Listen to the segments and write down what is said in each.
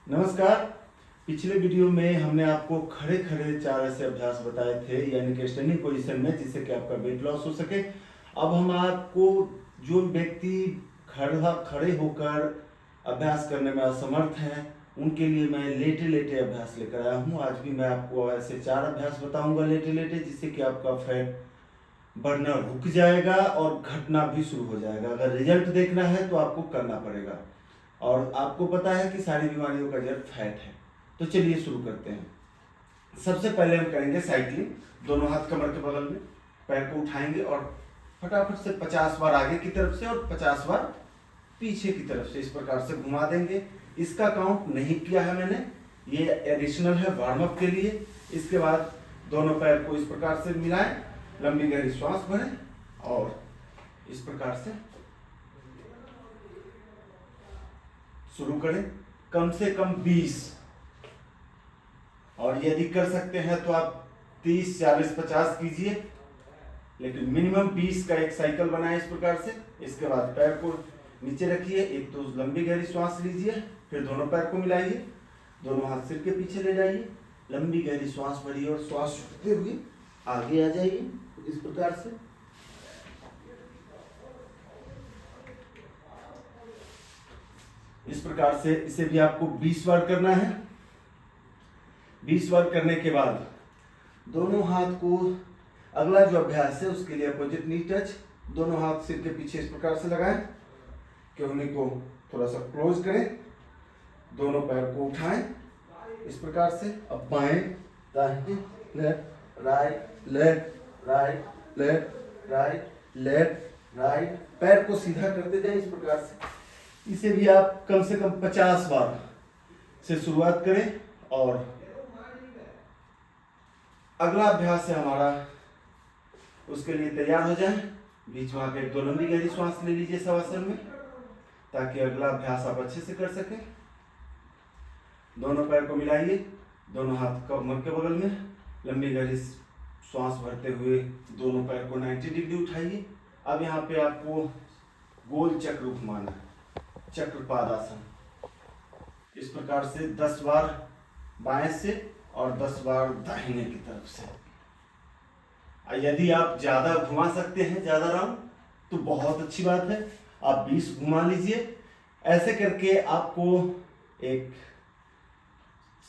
नमस्कार। पिछले वीडियो में हमने आपको खड़े खड़े 4 ऐसे अभ्यास बताए थे, यानी कि स्टैंडिंग पोजीशन में, जिससे कि आपका वेट लॉस हो सके। अब हम आपको जो व्यक्ति खड़े होकर अभ्यास करने में असमर्थ हैं, उनके लिए मैं लेटे लेटे अभ्यास लेकर आया हूँ। आज भी मैं आपको ऐसे 4 अभ्यास बताऊंगा लेटे लेटे, जिससे कि आपका फैट बढ़ना रुक जाएगा और घटना भी शुरू हो जाएगा। अगर रिजल्ट देखना है तो आपको करना पड़ेगा, और आपको पता है कि सारी बीमारियों का जड़ फैट है। तो चलिए शुरू करते हैं। सबसे पहले हम करेंगे साइकिलिंग। दोनों हाथ कमर के बगल में, पैर को उठाएंगे और फटाफट से 50 बार आगे की तरफ से और 50 बार पीछे की तरफ से इस प्रकार से घुमा देंगे। इसका काउंट नहीं किया है मैंने, ये एडिशनल है वार्म अप के लिए। इसके बाद दोनों पैर को इस प्रकार से मिलाएं, लंबी गहरी श्वास भरें और इस प्रकार से शुरू करें। कम से कम 20, और यदि कर सकते हैं तो आप 30, 40, 50 कीजिए, लेकिन मिनिमम 20 का एक साइकिल बनाएं इस प्रकार से। इसके बाद पैर को नीचे रखिए, एक तो लंबी गहरी श्वास लीजिए, फिर दोनों पैर को मिलाइए, दोनों हाथ सिर के पीछे ले जाइए, लंबी गहरी श्वास भरिए और श्वास छोड़ते हुए आगे आ जाइए इस प्रकार से। इस प्रकार से इसे भी आपको 20 बार करना है। 20 बार करने के बाद दोनों हाथ को, अगला जो अभ्यास है उसके लिए अपोजिट नी टच, दोनों हाथ सिर के पीछे इस प्रकार से लगाएं, उन्हीं को थोड़ा सा क्लोज करें, दोनों पैर को उठाएं इस प्रकार से। अब बाएं दाहिने, left right, left right, left right, left right, पैर को सीधा करते जाएं इस प्रकार से। इसे भी आप कम से कम 50 बार से शुरुआत करें। और अगला अभ्यास है हमारा, उसके लिए तैयार हो जाएं। बीच में आप 1-2 लंबी गहरी श्वास ले लीजिए शवासन में, ताकि अगला अभ्यास आप अच्छे से कर सकें। दोनों पैर को मिलाइए, दोनों हाथ कमर के बगल में, लंबी गहरी श्वास भरते हुए दोनों पैर को 90 डिग्री उठाइए। अब यहाँ पे आपको गोल चक्र घुमाना है, चक्रपादासन। इस प्रकार से 10 बार बाएं से और 10 बार दाहिने की तरफ से। यदि आप ज्यादा घुमा सकते हैं, ज्यादा राउंड, तो बहुत अच्छी बात है, आप 20 घुमा लीजिए। ऐसे करके आपको एक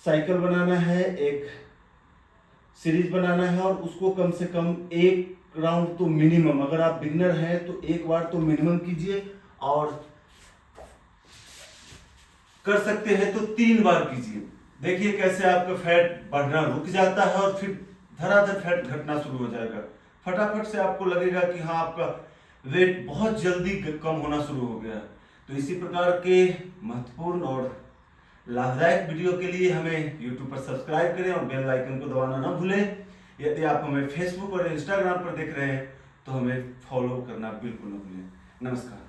साइकिल बनाना है, एक सीरीज बनाना है, और उसको कम से कम 1 राउंड तो मिनिमम, अगर आप बिगिनर हैं तो 1 बार तो मिनिमम कीजिए, और कर सकते हैं तो 3 बार कीजिए। देखिए कैसे आपका फैट बढ़ना रुक जाता है और फिर धड़ाधड़ फैट घटना शुरू हो जाएगा। फटाफट से आपको लगेगा कि हाँ, आपका वेट बहुत जल्दी कम होना शुरू हो गया। तो इसी प्रकार के महत्वपूर्ण और लाभदायक वीडियो के लिए हमें YouTube पर सब्सक्राइब करें और बेल आइकन को दबाना ना भूलें। यदि आप हमें Facebook और Instagram पर देख रहे हैं तो हमें फॉलो करना बिल्कुल ना भूलें। नमस्कार।